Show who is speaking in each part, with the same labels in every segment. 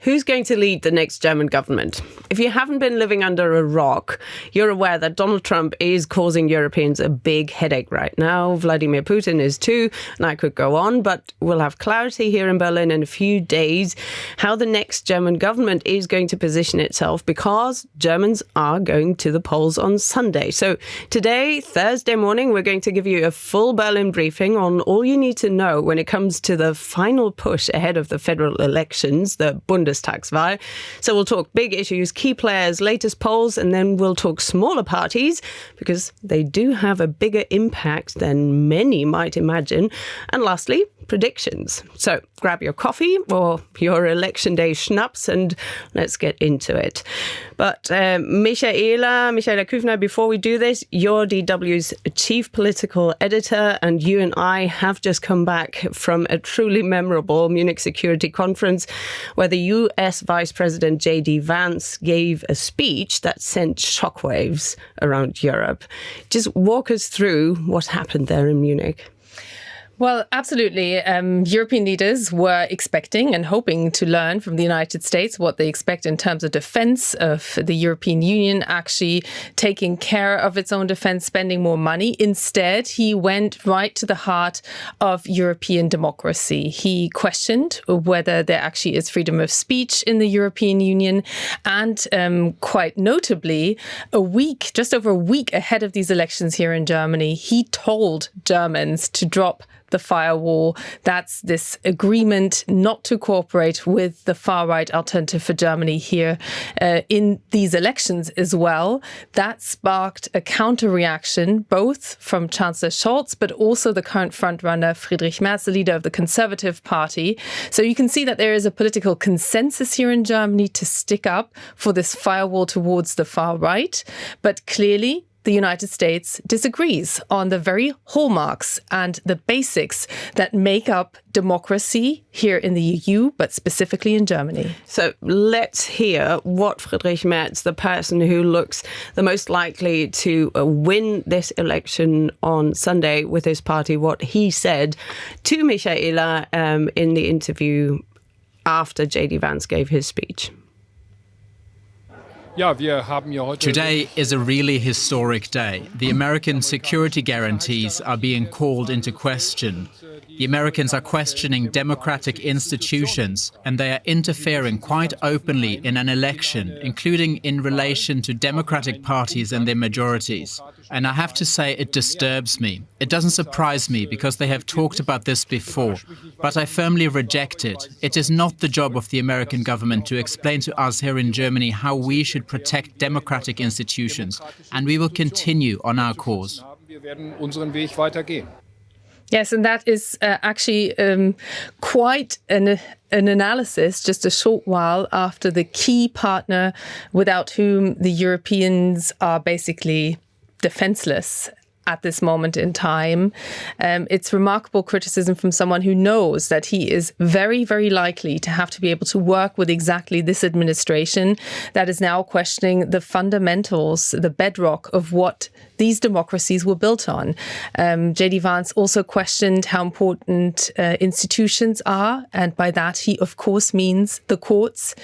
Speaker 1: Who's going to lead the next German government? If you haven't been living under a rock, you're aware that Donald Trump is causing Europeans a big headache right now. Vladimir Putin is too, and I could go on, but we'll have clarity here in Berlin in a few days how the next German government is going to position itself, because Germans are going to the polls on Sunday. So today, Thursday morning, we're going to give you a full Berlin briefing on all you need to know when it comes to the final push ahead of the federal elections, the Bundestagswahl. So we'll talk big issues, key players, latest polls, and then we'll talk smaller parties because they do have a bigger impact than many might imagine. And lastly, predictions. So grab your coffee or your election day schnapps and let's get into it. But Michaela Küfner, before we do this, you're DW's chief political editor, and you and I have just come back from a truly memorable Munich Security Conference where the US Vice President JD Vance gave a speech that sent shockwaves around Europe. Just walk us through what happened there in Munich.
Speaker 2: Well, absolutely. European leaders were expecting and hoping to learn from the United States what they expect in terms of defense, of the European Union actually taking care of its own defense, spending more money. Instead, he went right to the heart of European democracy. He questioned whether there actually is freedom of speech in the European Union. And quite notably, just over a week ahead of these elections here in Germany, he told Germans to drop the firewall. That's this agreement not to cooperate with the far-right Alternative for Germany here in these elections as well. That sparked a counter-reaction, both from Chancellor Scholz, but also the current frontrunner, Friedrich Merz, the leader of the Conservative Party. So you can see that there is a political consensus here in Germany to stick up for this firewall towards the far right. But clearly, the United States disagrees on the very hallmarks and the basics that make up democracy here in the EU, but specifically in Germany.
Speaker 1: So let's hear what Friedrich Merz, the person who looks the most likely to win this election on Sunday with his party, what he said to Michaela in the interview after JD Vance gave his speech.
Speaker 3: Today is a really historic day. The American security guarantees are being called into question. The Americans are questioning democratic institutions, and they are interfering quite openly in an election, including in relation to democratic parties and their majorities. And I have to say it disturbs me. It doesn't surprise me because they have talked about this before, but I firmly reject it. It is not the job of the American government to explain to us here in Germany how we should protect democratic institutions, and we will continue on our course.
Speaker 2: Yes, and that is actually quite an analysis just a short while after the key partner without whom the Europeans are basically defenseless at this moment in time. It's remarkable criticism from someone who knows that he is very, very likely to have to be able to work with exactly this administration that is now questioning the fundamentals, the bedrock of what these democracies were built on. JD Vance also questioned how important institutions are. And by that, he, of course, means the courts.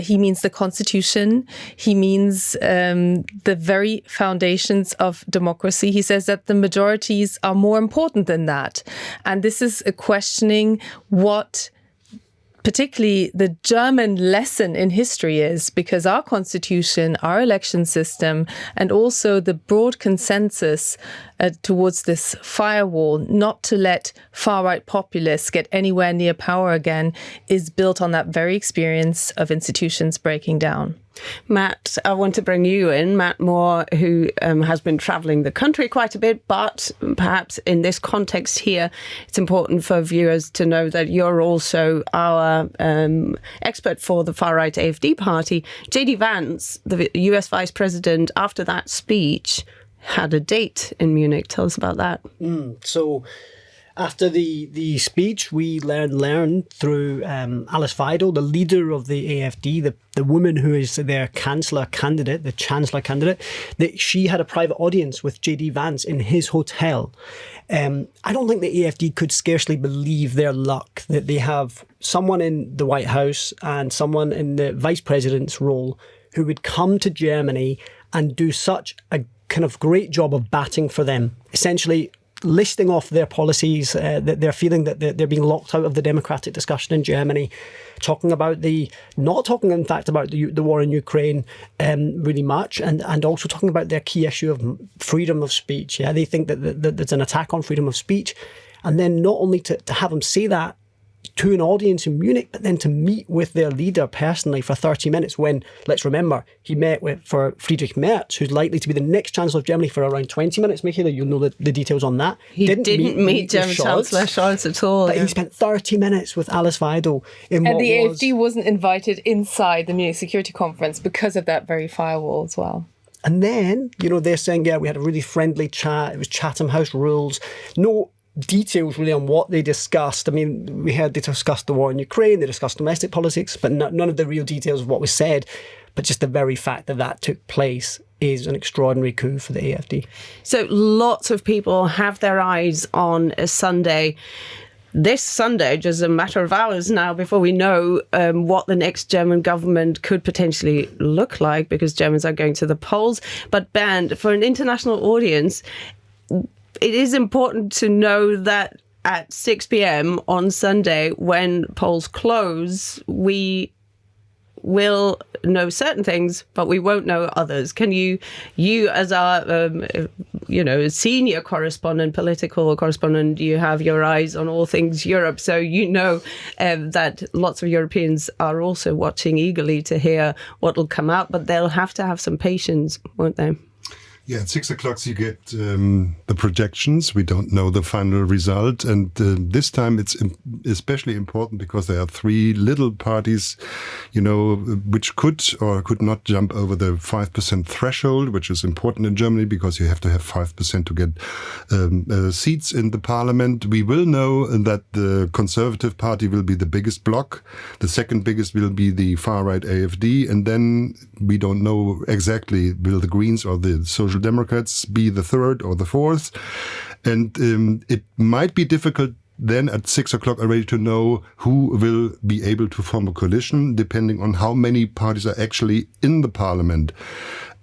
Speaker 2: He means the Constitution. He means the very foundations of democracy. He says that the majorities are more important than that. And this is a questioning what particularly the German lesson in history is, because our constitution, our election system, and also the broad consensus towards this firewall, not to let far-right populists get anywhere near power again, is built on that very experience of institutions breaking down.
Speaker 1: Matt, I want to bring you in. Matt Moore, who has been travelling the country quite a bit, but perhaps in this context here, it's important for viewers to know that you're also our expert for the far-right AfD party. JD Vance, the US Vice President, after that speech, had a date in Munich. Tell us about that.
Speaker 4: So After the speech, we learned through Alice Weidel, the leader of the AfD, the woman who is their chancellor candidate, that she had a private audience with JD Vance in his hotel. I don't think the AfD could scarcely believe their luck that they have someone in the White House and someone in the vice president's role who would come to Germany and do such a kind of great job of batting for them, essentially listing off their policies, that they're feeling that they're being locked out of the democratic discussion in Germany, not talking in fact about the war in Ukraine really much, and also talking about their key issue of freedom of speech. Yeah, they think that there's an attack on freedom of speech, and then not only to have them say that to an audience in Munich, but then to meet with their leader personally for 30 minutes when, let's remember, he met for Friedrich Merz, who's likely to be the next Chancellor of Germany, for around 20 minutes. Michaela, you'll know the details on that.
Speaker 1: He didn't meet German Chancellor Scholz at all.
Speaker 4: But he spent 30 minutes with Alice Weidel.
Speaker 2: And the AfD wasn't invited inside the Munich Security Conference because of that very firewall as well.
Speaker 4: And then, they're saying, we had a really friendly chat. It was Chatham House rules. No details really on what they discussed. I mean, we heard they discussed the war in Ukraine, they discussed domestic politics, but none of the real details of what was said. But just the very fact that took place is an extraordinary coup for the AfD.
Speaker 1: So lots of people have their eyes on a Sunday. This Sunday, just a matter of hours now before we know what the next German government could potentially look like, because Germans are going to the polls. But Bernd, for an international audience, it is important to know that at 6 p.m. on Sunday, when polls close, we will know certain things, but we won't know others. Can you as our, senior correspondent, political correspondent, you have your eyes on all things Europe. So that lots of Europeans are also watching eagerly to hear what will come out, but they'll have to have some patience, won't they?
Speaker 5: Yeah, at 6 o'clock you get the projections. We don't know the final result. And this time it's especially important because there are three little parties, which could or could not jump over the 5% threshold, which is important in Germany because you have to have 5% to get seats in the parliament. We will know that the Conservative Party will be the biggest bloc. The second biggest will be the far-right AfD. And then we don't know exactly, will the Greens or the Social Democrats be the third or the fourth. And it might be difficult then at 6 o'clock already to know who will be able to form a coalition, depending on how many parties are actually in the parliament.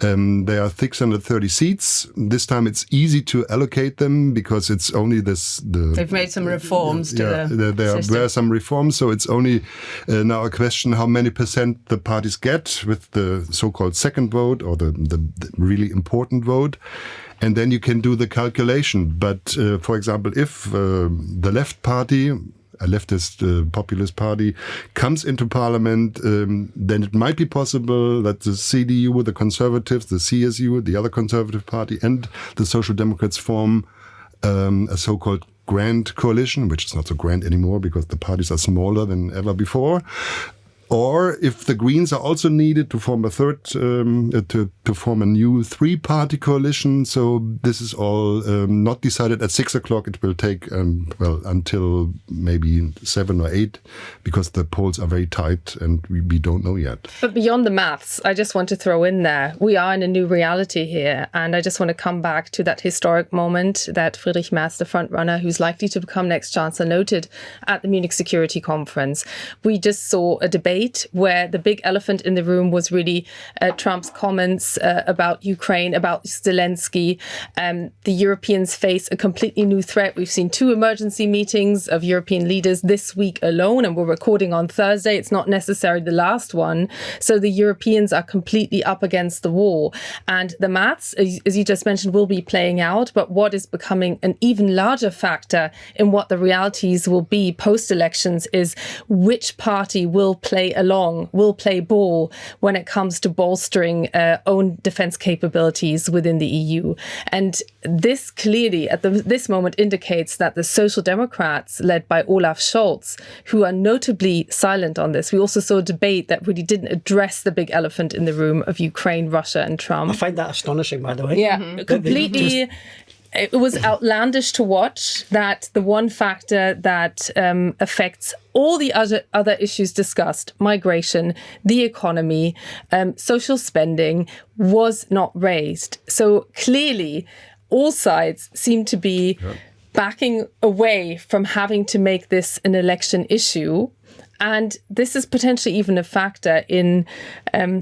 Speaker 5: There are 630 seats. This time it's easy to allocate them because it's only
Speaker 1: They've made some reforms to
Speaker 5: there were some reforms, so it's only now a question how many percent the parties get with the so-called second vote or the really important vote. And then you can do the calculation. But, for example, if the left party, a leftist populist party, comes into parliament, then it might be possible that the CDU, the Conservatives, the CSU, the other Conservative Party, and the Social Democrats form a so-called grand coalition, which is not so grand anymore because the parties are smaller than ever before. Or if the Greens are also needed to form a third, to form a new three-party coalition. So this is all not decided at 6 o'clock. It will take, until maybe 7 or 8, because the polls are very tight and we don't know yet.
Speaker 2: But beyond the maths, I just want to throw in there, we are in a new reality here. And I just want to come back to that historic moment that Friedrich Merz, the frontrunner, who's likely to become next chancellor, noted at the Munich Security Conference. We just saw a debate where the big elephant in the room was really Trump's comments about Ukraine, about Zelensky. The Europeans face a completely new threat. We've seen 2 emergency meetings of European leaders this week alone, and we're recording on Thursday. It's not necessarily the last one. So the Europeans are completely up against the wall. And the maths, as you just mentioned, will be playing out. But what is becoming an even larger factor in what the realities will be post-elections is which party will play ball when it comes to bolstering own defense capabilities within the EU. And this clearly at this moment indicates that the Social Democrats, led by Olaf Scholz, who are notably silent on this. We also saw a debate that really didn't address the big elephant in the room of Ukraine, Russia and Trump.
Speaker 4: I find that astonishing, by the way.
Speaker 2: Yeah, completely it was outlandish to watch that the one factor that affects all the other issues discussed, migration, the economy, social spending, was not raised. So clearly, all sides seem to be backing away from having to make this an election issue. And this is potentially even a factor in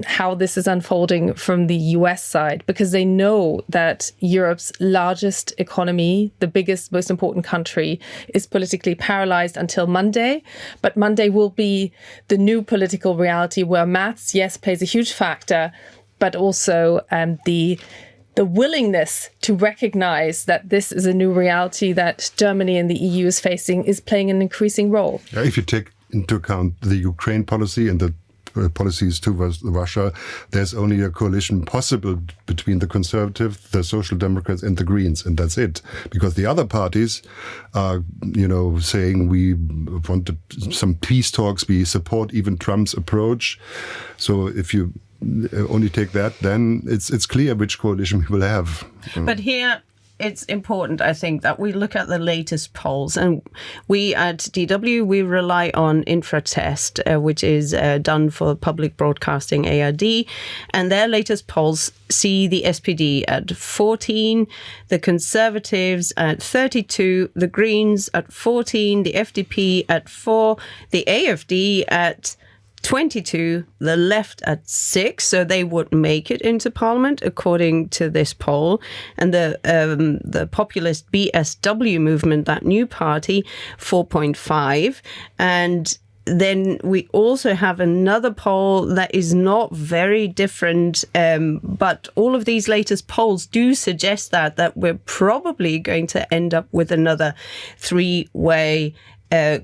Speaker 2: how this is unfolding from the US side, because they know that Europe's largest economy, the biggest, most important country, is politically paralyzed until Monday. But Monday will be the new political reality where maths, yes, plays a huge factor, but also the willingness to recognize that this is a new reality that Germany and the EU is facing is playing an increasing role.
Speaker 5: Yeah, if you take into account the Ukraine policy and the policies towards Russia, there's only a coalition possible between the Conservatives, the Social Democrats and the Greens, and that's it. Because the other parties are, saying we want some peace talks, we support even Trump's approach. So if you only take that, then it's clear which coalition we will have.
Speaker 1: But here, it's important, I think, that we look at the latest polls. And we at DW, we rely on Infratest, which is done for public broadcasting, ARD. And their latest polls see the SPD at 14, the Conservatives at 32, the Greens at 14, the FDP at 4, the AfD at 22, the left at 6, so they would make it into parliament according to this poll. And the populist BSW movement, that new party, 4.5. And then we also have another poll that is not very different, but all of these latest polls do suggest that we're probably going to end up with another three-way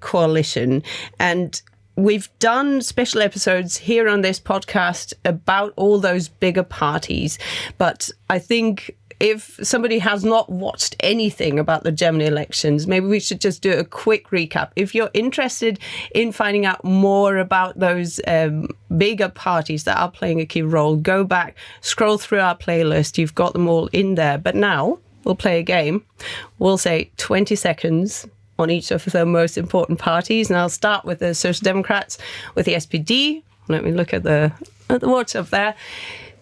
Speaker 1: coalition. And we've done special episodes here on this podcast about all those bigger parties. But I think if somebody has not watched anything about the German elections, maybe we should just do a quick recap. If you're interested in finding out more about those bigger parties that are playing a key role, go back, scroll through our playlist. You've got them all in there. But now we'll play a game. We'll say 20 seconds on each of the most important parties. And I'll start with the Social Democrats, with the SPD. Let me look at the watch up there.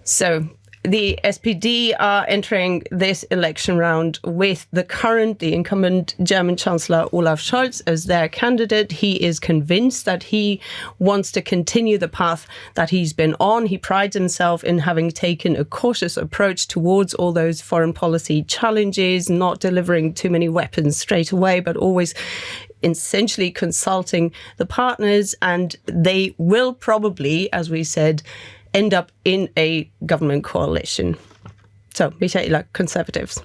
Speaker 1: So the SPD are entering this election round with the incumbent German Chancellor Olaf Scholz as their candidate. He is convinced that he wants to continue the path that he's been on. He prides himself in having taken a cautious approach towards all those foreign policy challenges, not delivering too many weapons straight away, but always essentially consulting the partners. And they will probably, as we said, end up in a government coalition. So, Michaela, Conservatives.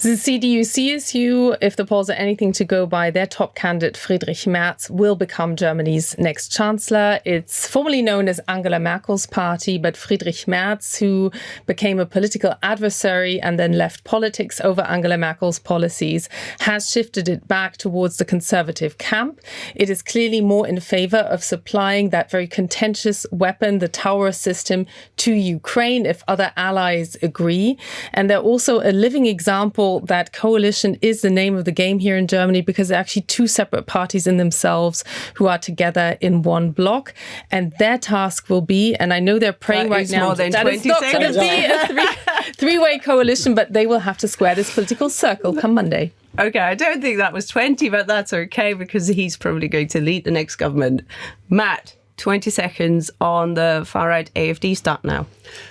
Speaker 2: The CDU-CSU, if the polls are anything to go by, their top candidate, Friedrich Merz, will become Germany's next chancellor. It's formerly known as Angela Merkel's party, but Friedrich Merz, who became a political adversary and then left politics over Angela Merkel's policies, has shifted it back towards the conservative camp. It is clearly more in favor of supplying that very contentious weapon, the Tower system, to Ukraine if other allies agree. And they're also a living example that coalition is the name of the game here in Germany, because they're actually two separate parties in themselves who are together in one bloc. And their task will be, and I know they're praying right now,
Speaker 1: that
Speaker 2: it's not going to be a three-way coalition, but they will have to square this political circle come Monday.
Speaker 1: Okay, I don't think that was 20, but that's okay, because he's probably going to lead the next government. Matt, 20 seconds on the far-right AfD. Start now.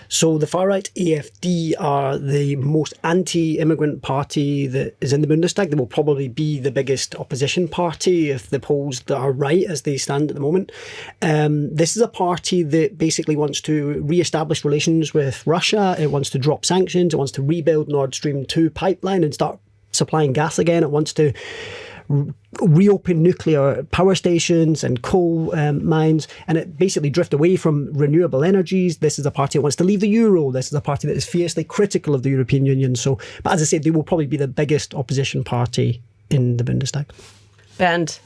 Speaker 4: So the far-right AfD are the most anti-immigrant party that is in the Bundestag. They will probably be the biggest opposition party if the polls that are right as they stand at the moment. This is a party that basically wants to re-establish relations with Russia. It wants to drop sanctions. It wants to rebuild Nord Stream 2 pipeline and start supplying gas again. It wants to reopen nuclear power stations and coal mines, and it basically drift away from renewable energies. This is a party that wants to leave the euro. This is a party that is fiercely critical of the European Union. So, but as I said, they will probably be the biggest opposition party in the Bundestag.
Speaker 1: Bernd?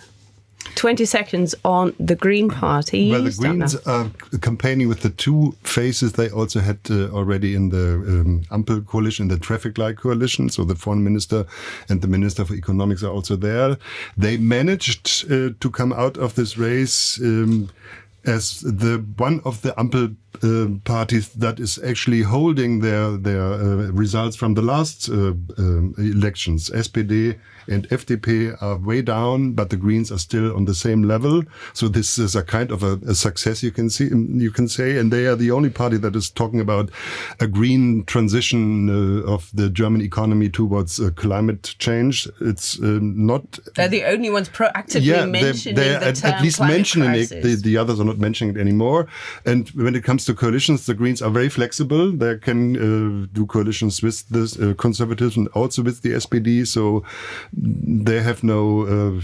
Speaker 1: 20 seconds on the Green Party.
Speaker 5: Well, the Greens are campaigning with the two faces they also had already in the Ampel coalition, the traffic light coalition. So the foreign minister and the minister for economics are also there. They managed to come out of this race as the one of the Ampel parties that is actually holding their results from the last elections. SPD and FDP are way down, but the Greens are still on the same level. So this is a kind of a success, you can say, and they are the only party that is talking about a green transition of the German economy towards climate change. It's not.
Speaker 1: They're the only ones proactively mentioning
Speaker 5: they're
Speaker 1: the term
Speaker 5: at least
Speaker 1: climate
Speaker 5: mentioning
Speaker 1: crisis.
Speaker 5: it. The others are not mentioning it anymore. And when it comes to coalitions, the Greens are very flexible. They can do coalitions with the Conservatives and also with the SPD. So they have no,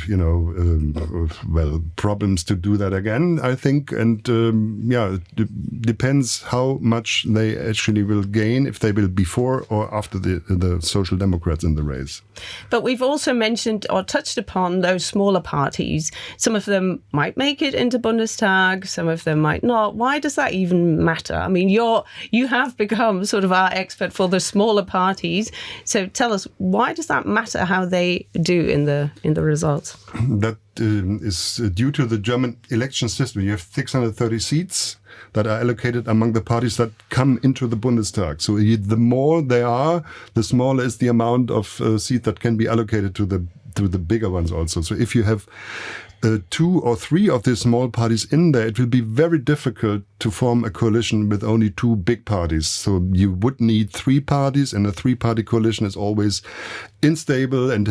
Speaker 5: problems to do that again, I think. And it depends how much they actually will gain, if they will before or after the Social Democrats in the race.
Speaker 1: But we've also mentioned or touched upon those smaller parties. Some of them might make it into Bundestag, some of them might not. Why does that even matter? I memean, you have become sort of our expert for the smaller parties. So tell us, why does that matter how they do in the results?
Speaker 5: That is due to the German election system. You have 630 seats that are allocated among the parties that come into the Bundestag. So the more they are, the smaller is the amount of seats that can be allocated to the bigger ones also. So if you have 2 or 3 of these small parties in there, it will be very difficult to form a coalition with only 2 big parties. So you would need 3 parties, and a 3-party coalition is always unstable, and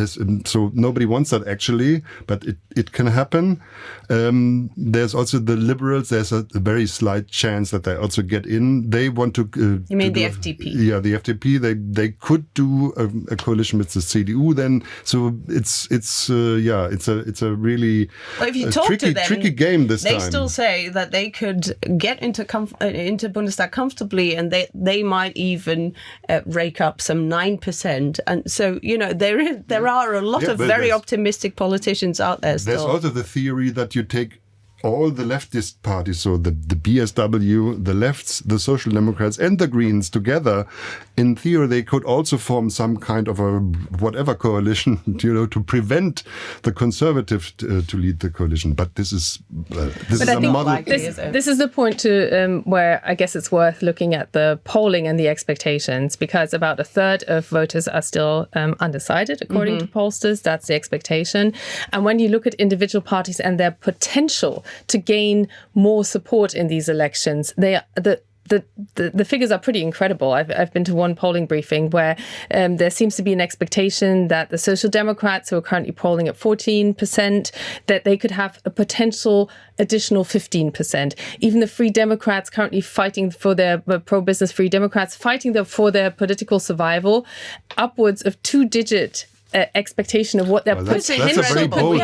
Speaker 5: so nobody wants that actually, but it can happen. There's also the Liberals. There's a very slight chance that they also get in. They want to.
Speaker 1: You mean the FDP?
Speaker 5: Yeah, the FDP. They could do a coalition with the CDU then. So it's a really
Speaker 1: well, if you talk
Speaker 5: tricky,
Speaker 1: to them,
Speaker 5: tricky game this time.
Speaker 1: They still say that they could get into Bundestag comfortably, and they might even rake up some 9%. And so there are a lot of very optimistic politicians out there still.
Speaker 5: There's also the theory that you take all the leftist parties, so the BSW, the lefts, the Social Democrats and the Greens together, in theory they could also form some kind of a whatever coalition, to prevent the Conservatives to lead the coalition. But this is a model.
Speaker 2: This is the point to where I guess it's worth looking at the polling and the expectations, because about a third of voters are still undecided, according to pollsters. That's the expectation. And when you look at individual parties and their potential to gain more support in these elections, the figures are pretty incredible. I've been to one polling briefing where there seems to be an expectation that the Social Democrats, who are currently polling at 14%, that they could have a potential additional 15%. Even the Free Democrats currently fighting for their pro-business Free Democrats, fighting for their political survival, upwards of 2-digit expectation of what their
Speaker 5: potential. That's a very bold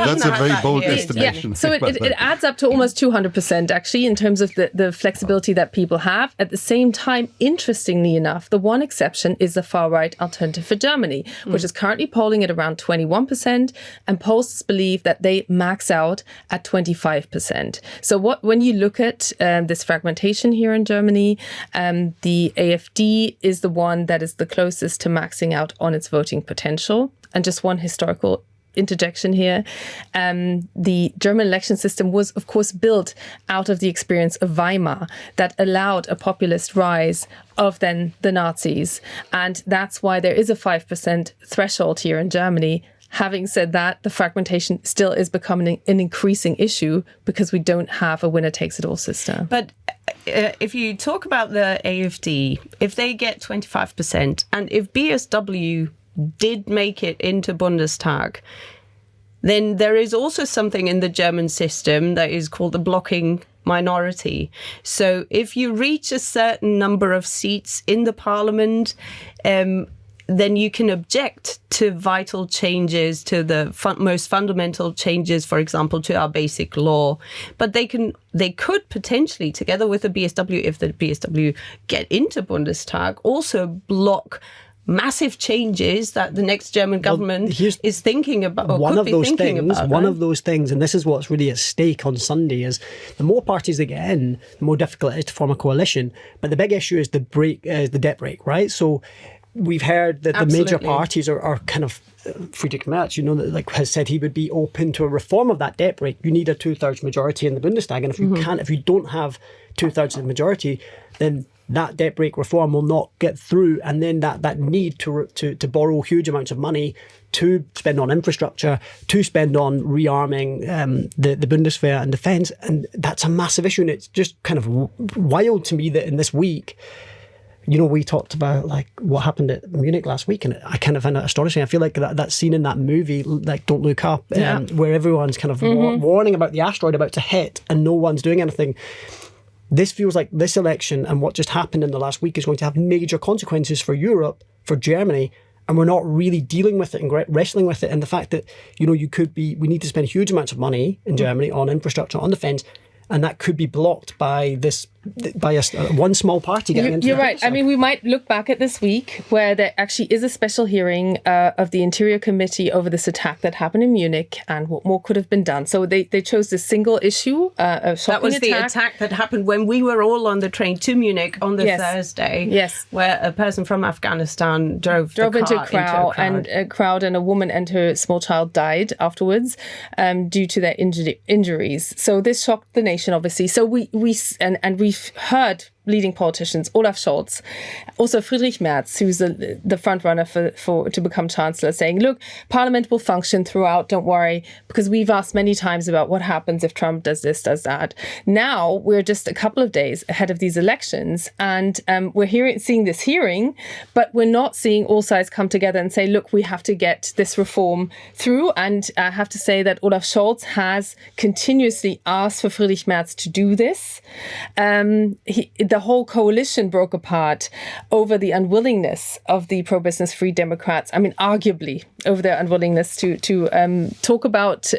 Speaker 5: estimation.
Speaker 2: Yeah. So it adds up to almost 200% actually in terms of the flexibility that people have. At the same time, interestingly enough, the one exception is the far-right Alternative for Germany, which is currently polling at around 21%, and pollsters believe that they max out at 25%. So when you look at this fragmentation here in Germany, the AfD is the one that is the closest to maxing out on its voting potential. And just one historical interjection here. The German election system was, of course, built out of the experience of Weimar that allowed a populist rise of then the Nazis. And that's why there is a 5% threshold here in Germany. Having said that, the fragmentation still is becoming an increasing issue because we don't have a winner-takes-it-all system.
Speaker 1: But if you talk about the AfD, if they get 25%, and if BSW did make it into Bundestag, then there is also something in the German system that is called the blocking minority. So if you reach a certain number of seats in the parliament, then you can object to vital changes, to the most fundamental changes, for example, to our basic law. But they could potentially, together with the BSW, if the BSW get into Bundestag, also block massive changes that the next German government is thinking about, or
Speaker 4: one
Speaker 1: could
Speaker 4: of
Speaker 1: be
Speaker 4: those
Speaker 1: thinking
Speaker 4: things,
Speaker 1: about.
Speaker 4: One of those things, and this is what's really at stake on Sunday, is the more parties they get in, the more difficult it is to form a coalition. But the big issue is the debt break, right? So we've heard that the major parties are kind of, Friedrich Merz, has said he would be open to a reform of that debt break. You need a 2/3 majority in the Bundestag, and if you don't have 2/3 of the majority, then that debt break reform will not get through, and then that need to borrow huge amounts of money to spend on infrastructure, to spend on rearming the Bundeswehr and defence, and that's a massive issue. And it's just kind of wild to me that in this week, we talked about like what happened at Munich last week, and I kind of find that astonishing. I feel like that scene in that movie, like Don't Look Up, where everyone's kind of warning about the asteroid about to hit, and no one's doing anything. This feels like this election and what just happened in the last week is going to have major consequences for Europe, for Germany, and we're not really dealing with it and wrestling with it. And the fact that, we need to spend huge amounts of money in Germany on infrastructure, on defence, and that could be blocked by one small party getting into it.
Speaker 2: You're right. I mean, we might look back at this week where there actually is a special hearing of the Interior Committee over this attack that happened in Munich and what more could have been done. So they chose this single issue, a shocking
Speaker 1: That was the
Speaker 2: attack.
Speaker 1: attack that happened when we were all on the train to Munich on the Thursday.
Speaker 2: Yes.
Speaker 1: Where a person from Afghanistan drove
Speaker 2: into a crowd, and a woman and her small child died afterwards due to their injuries. So this shocked the nation, obviously. So we've heard leading politicians, Olaf Scholz, also Friedrich Merz, who's the front runner for to become chancellor, saying, look, Parliament will function throughout, don't worry, because we've asked many times about what happens if Trump does this, does that. Now we're just a couple of days ahead of these elections, and we're seeing this hearing, but we're not seeing all sides come together and say, look, we have to get this reform through. And I have to say that Olaf Scholz has continuously asked for Friedrich Merz to do this. The whole coalition broke apart over the unwillingness of the pro-business Free Democrats. I mean, arguably over their unwillingness to talk about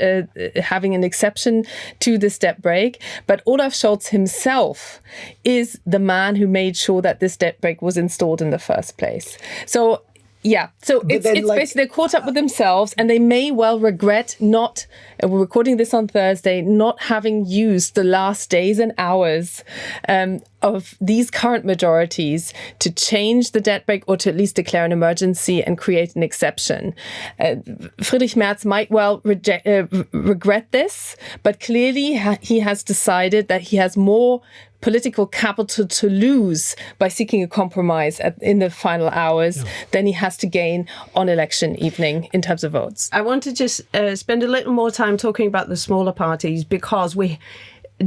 Speaker 2: having an exception to this debt break. But Olaf Scholz himself is the man who made sure that this debt break was installed in the first place. So it's basically they're caught up with themselves, and they may well regret not, we're recording this on Thursday, not having used the last days and hours of these current majorities to change the debt break, or to at least declare an emergency and create an exception. Friedrich Merz might well regret this, but clearly he has decided that he has more political capital to lose by seeking a compromise in the final hours than he has to gain on election evening in terms of votes.
Speaker 1: I want to just spend a little more time talking about the smaller parties, because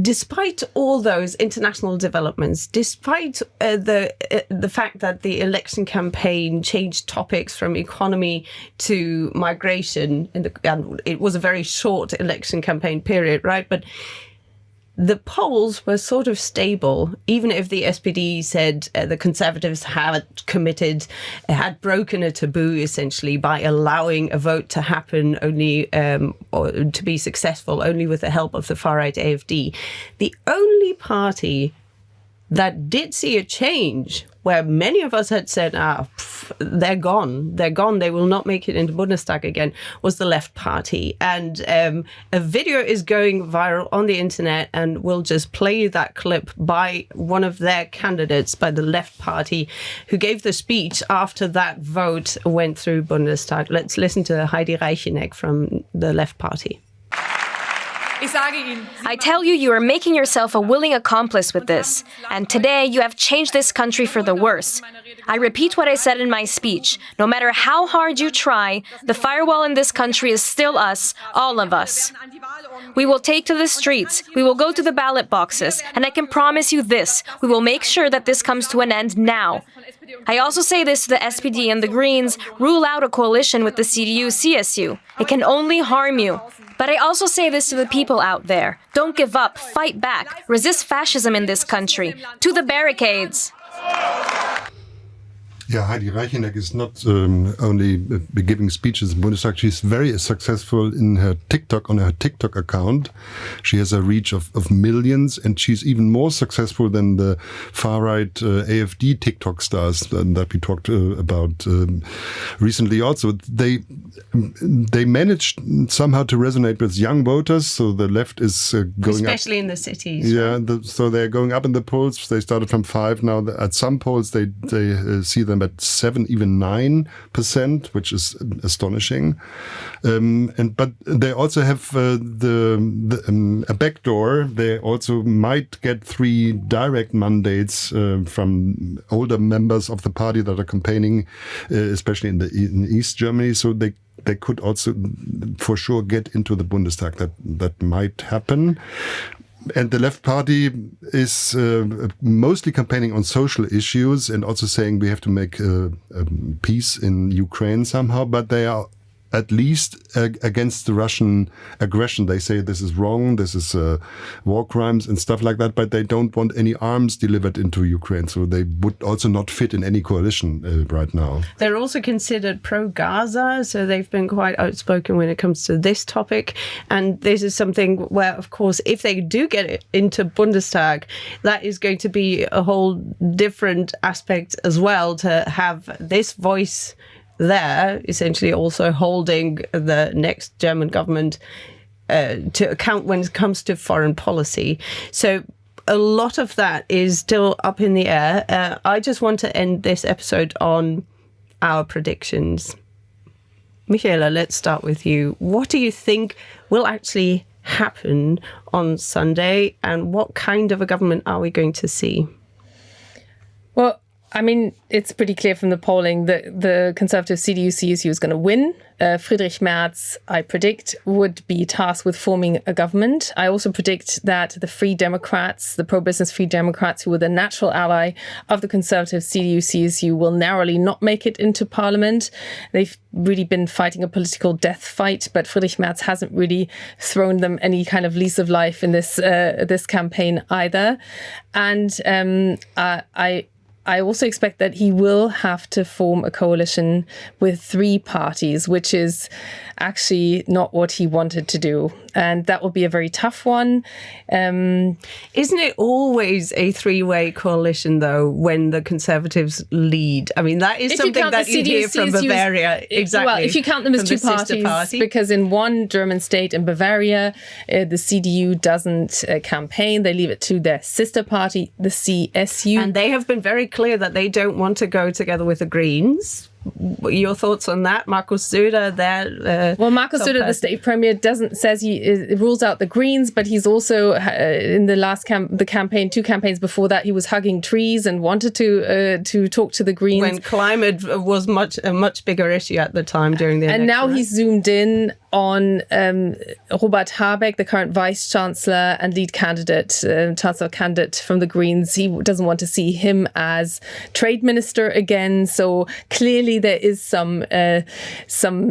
Speaker 1: despite all those international developments, despite the fact that the election campaign changed topics from economy to migration, and it was a very short election campaign period, right? But the polls were sort of stable, even if the SPD said the Conservatives had broken a taboo, essentially, by allowing a vote to happen only, or to be successful only with the help of the far-right AfD. The only party that did see a change, where many of us had said, they're gone, they will not make it into Bundestag again, was the Left Party. And a video is going viral on the internet, and we'll just play that clip by one of their candidates, by the Left Party, who gave the speech after that vote went through Bundestag. Let's listen to Heidi Reicheneck from the Left Party.
Speaker 6: I tell you, you are making yourself a willing accomplice with this. And today, you have changed this country for the worse. I repeat what I said in my speech. No matter how hard you try, the firewall in this country is still us, all of us. We will take to the streets. We will go to the ballot boxes. And I can promise you this, we will make sure that this comes to an end now. I also say this to the SPD and the Greens, rule out a coalition with the CDU-CSU. It can only harm you. But I also say this to the people out there. Don't give up, fight back, resist fascism in this country. To the barricades.
Speaker 5: Yeah, Heidi Reicheneck is not only giving speeches in Bundestag. She's very successful in her TikTok account. She has a reach of millions, and she's even more successful than the far-right AfD TikTok stars that we talked about recently. Also, they managed somehow to resonate with young voters. So the left is going
Speaker 1: especially
Speaker 5: up.
Speaker 1: in the cities.
Speaker 5: Yeah, so they're going up in the polls. They started from 5. Now at some polls they see them at 7, even 9%, which is astonishing. But they also have a backdoor. They also might get 3 direct mandates from older members of the party that are campaigning, especially in East Germany. So they could also, for sure, get into the Bundestag. That might happen. And the Left Party is mostly campaigning on social issues and also saying we have to make peace in Ukraine somehow, but they are at least against the Russian aggression. They say this is wrong, this is war crimes and stuff like that, but they don't want any arms delivered into Ukraine. So they would also not fit in any coalition right now.
Speaker 1: They're also considered pro-Gaza, so they've been quite outspoken when it comes to this topic. And this is something where, of course, if they do get it into Bundestag, that is going to be a whole different aspect as well, to have this voice there, essentially also holding the next German government to account when it comes to foreign policy. So a lot of that is still up in the air. I just want to end this episode on our predictions. Michaela, let's start with you. What do you think will actually happen on Sunday, and what kind of a government are we going to see?
Speaker 2: Well, I mean, it's pretty clear from the polling that the Conservative CDU-CSU is going to win. Friedrich Merz, I predict, would be tasked with forming a government. I also predict that the Free Democrats, the pro-business Free Democrats, who were the natural ally of the Conservative CDU-CSU, will narrowly not make it into parliament. They've really been fighting a political death fight, but Friedrich Merz hasn't really thrown them any kind of lease of life in this campaign either. And I also expect that he will have to form a coalition with 3 parties, which is actually not what he wanted to do. And that will be a very tough one.
Speaker 1: Isn't it always a 3-way coalition, though, when the Conservatives lead? I mean, that is something that you hear from Bavaria. Exactly.
Speaker 2: Well, if you count them as 2 parties, because in one German state, in Bavaria, the CDU doesn't campaign. They leave it to their sister party, the CSU.
Speaker 1: And they have been very clear that they don't want to go together with the Greens. Your thoughts on that, Markus Söder?
Speaker 2: Well, Markus Söder, the state premier, says he rules out the Greens, but he's also in the campaign, 2 campaigns before that, he was hugging trees and wanted to talk to the Greens
Speaker 1: when climate was a much bigger issue at the time during the election.
Speaker 2: And now he's zoomed in on Robert Habeck, the current vice chancellor and lead candidate, chancellor candidate from the Greens. He doesn't want to see him as trade minister again. So clearly there is some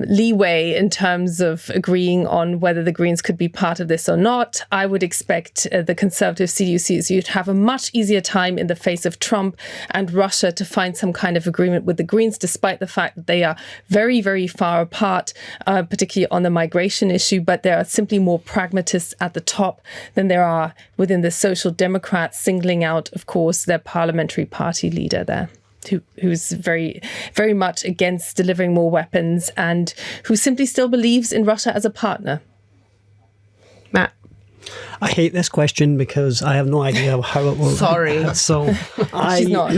Speaker 2: leeway in terms of agreeing on whether the Greens could be part of this or not. I would expect the Conservative CDU-CSU to have a much easier time in the face of Trump and Russia to find some kind of agreement with the Greens, despite the fact that they are very, very far apart, particularly on the migration issue, but there are simply more pragmatists at the top than there are within the Social Democrats, singling out, of course, their parliamentary party leader there, who's very, very much against delivering more weapons and who simply still believes in Russia as a partner.
Speaker 1: Matt?
Speaker 4: I hate this question because I have no idea how it will.
Speaker 1: Sorry.
Speaker 4: So
Speaker 2: She's not.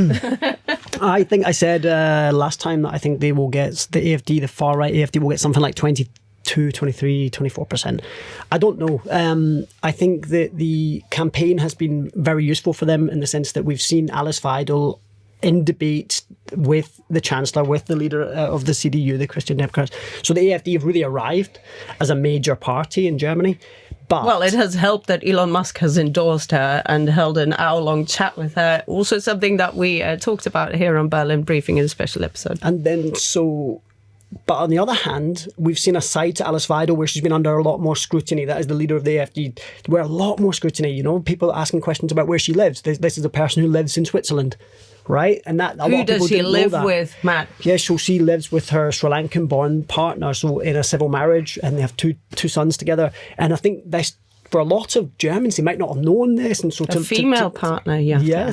Speaker 4: I think I said last time that I think they will get, the AfD, the far right AfD will get something like 22, 23, 24%. I don't know. I think that the campaign has been very useful for them in the sense that we've seen Alice Weidel in debate with the Chancellor, with the leader of the CDU, the Christian Democrats. So the AfD have really arrived as a major party in Germany. But
Speaker 1: well, it has helped that Elon Musk has endorsed her and held an hour-long chat with her. Also something that we talked about here on Berlin Briefing in a special episode.
Speaker 4: And then but on the other hand, we've seen a side to Alice Weidel where she's been under a lot more scrutiny. That is the leader of the AfD, where a lot more scrutiny, people asking questions about where she lives. This is a person who lives in Switzerland. right? And that a lot
Speaker 1: Who
Speaker 4: of people
Speaker 1: does she
Speaker 4: didn't know
Speaker 1: live
Speaker 4: that.
Speaker 1: with, Matt?
Speaker 4: Yeah, so she lives with her Sri Lankan born partner, so in a civil marriage, and they have two sons together. And I think this, for a lot of Germans, they might not have known this, and so
Speaker 1: A female partner, yeah.
Speaker 4: yeah.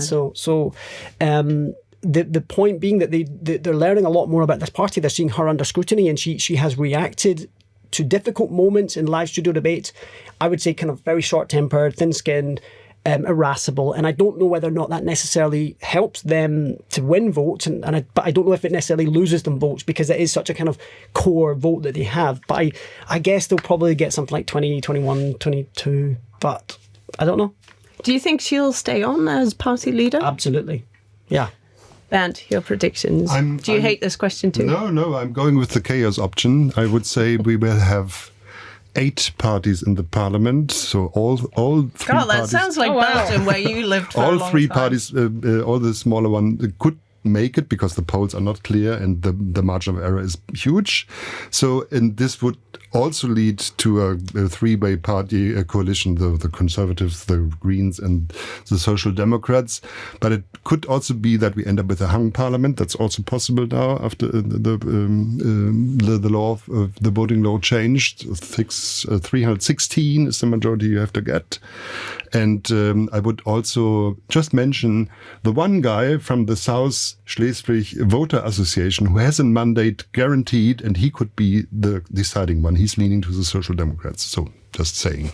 Speaker 4: The point being that they're learning a lot more about this party. They're seeing her under scrutiny, and she has reacted to difficult moments in live studio debates. I would say kind of very short-tempered, thin-skinned, irascible, and I don't know whether or not that necessarily helps them to win votes, but I don't know if it necessarily loses them votes, because it is such a kind of core vote that they have. But I guess they'll probably get something like 20, 21, 22, but I don't know.
Speaker 1: Do you think she'll stay on as party leader?
Speaker 4: Absolutely, yeah.
Speaker 1: Bernd, your predictions. Do you hate this question too?
Speaker 5: No, I'm going with the chaos option. I would say we will have 8 parties in the parliament, so all 3 parties.
Speaker 1: God, that sounds like Belgium, where you lived for a
Speaker 5: all
Speaker 1: long
Speaker 5: 3
Speaker 1: time.
Speaker 5: parties, all the smaller one could make it, because the polls are not clear and the margin of error is huge. So, and this would also lead to a 3-way party coalition, the Conservatives, the Greens and the Social Democrats. But it could also be that we end up with a hung parliament. That's also possible now after the law, the voting law changed. 316 is the majority you have to get. And I would also just mention the one guy from the South Schleswig Voter Association who has a mandate guaranteed, and he could be the deciding one. He's leaning to the Social Democrats. So just saying.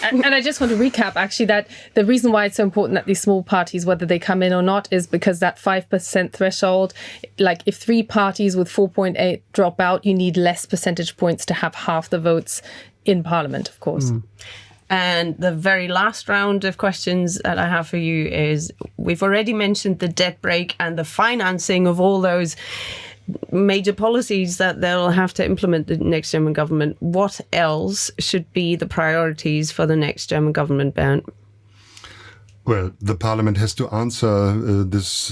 Speaker 2: And I just want to recap, actually, that the reason why it's so important that these small parties, whether they come in or not, is because that 5% threshold, like if 3 parties with 4.8 drop out, you need less percentage points to have half the votes in Parliament, of course.
Speaker 1: And the very last round of questions that I have for you is, we've already mentioned the debt break and the financing of all those major policies that they'll have to implement, the next German government. What else should be the priorities for the next German government, Bernd?
Speaker 5: Well, the parliament has to answer this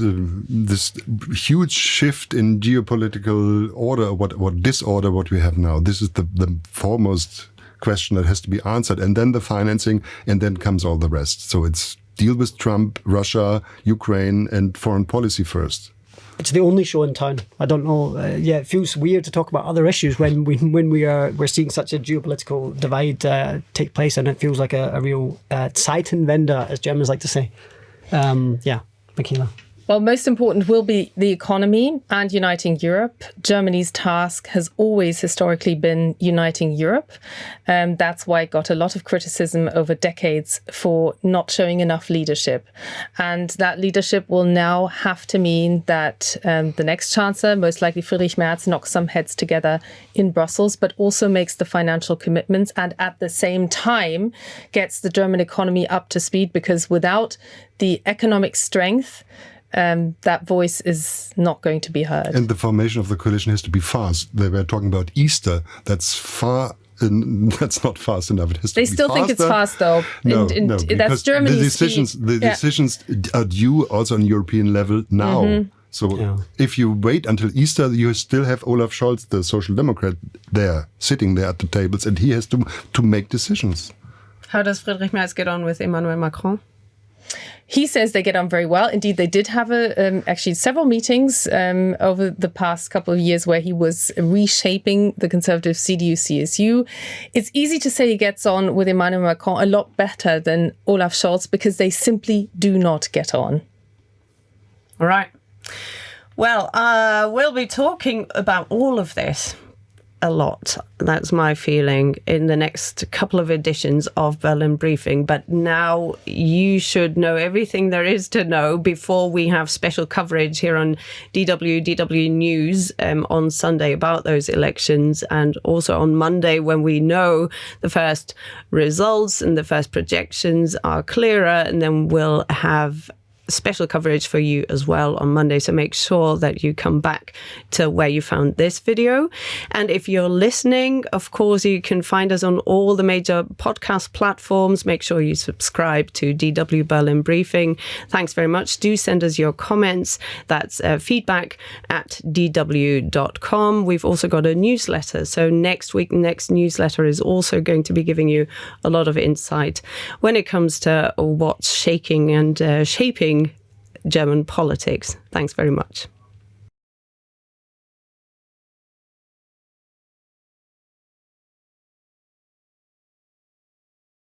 Speaker 5: huge shift in geopolitical order, what disorder what we have now. This is the foremost question that has to be answered, and then the financing, and then comes all the rest. So it's deal with Trump, Russia, Ukraine, and foreign policy first.
Speaker 4: It's the only show in town. I don't know. It feels weird to talk about other issues when we're seeing such a geopolitical divide take place, and it feels like a real Zeitenwende, as Germans like to say. Michaela.
Speaker 2: Well, most important will be the economy and uniting Europe. Germany's task has always historically been uniting Europe. That's why it got a lot of criticism over decades for not showing enough leadership. And that leadership will now have to mean that the next chancellor, most likely Friedrich Merz, knocks some heads together in Brussels, but also makes the financial commitments and at the same time gets the German economy up to speed, because without the economic strength, that voice is not going to be heard.
Speaker 5: And the formation of the coalition has to be fast. They were talking about Easter. That's not fast enough. It has to be faster.
Speaker 2: They still think it's fast, though.
Speaker 5: No,
Speaker 2: that's Germany's
Speaker 5: the decisions are due also on European level now. Mm-hmm. So if you wait until Easter, you still have Olaf Scholz, the Social Democrat, there, sitting there at the tables, and he has to make decisions.
Speaker 1: How does Friedrich Merz get on with Emmanuel Macron?
Speaker 2: He says they get on very well. Indeed, they did have actually several meetings over the past couple of years where he was reshaping the conservative CDU-CSU. It's easy to say he gets on with Emmanuel Macron a lot better than Olaf Scholz, because they simply do not get on.
Speaker 1: All right. Well, we'll be talking about all of this a lot. That's my feeling in the next couple of editions of Berlin Briefing. But now you should know everything there is to know before we have special coverage here on DW News on Sunday about those elections, and also on Monday when we know the first results and the first projections are clearer, and then we'll have special coverage for you as well on Monday. So make sure that you come back to where you found this video. And if you're listening, of course, you can find us on all the major podcast platforms. Make sure you subscribe to DW Berlin Briefing. Thanks very much. Do send us your comments. That's feedback@dw.com. We've also got a newsletter. So next newsletter is also going to be giving you a lot of insight when it comes to what's shaking and shaping German politics. Thanks very much.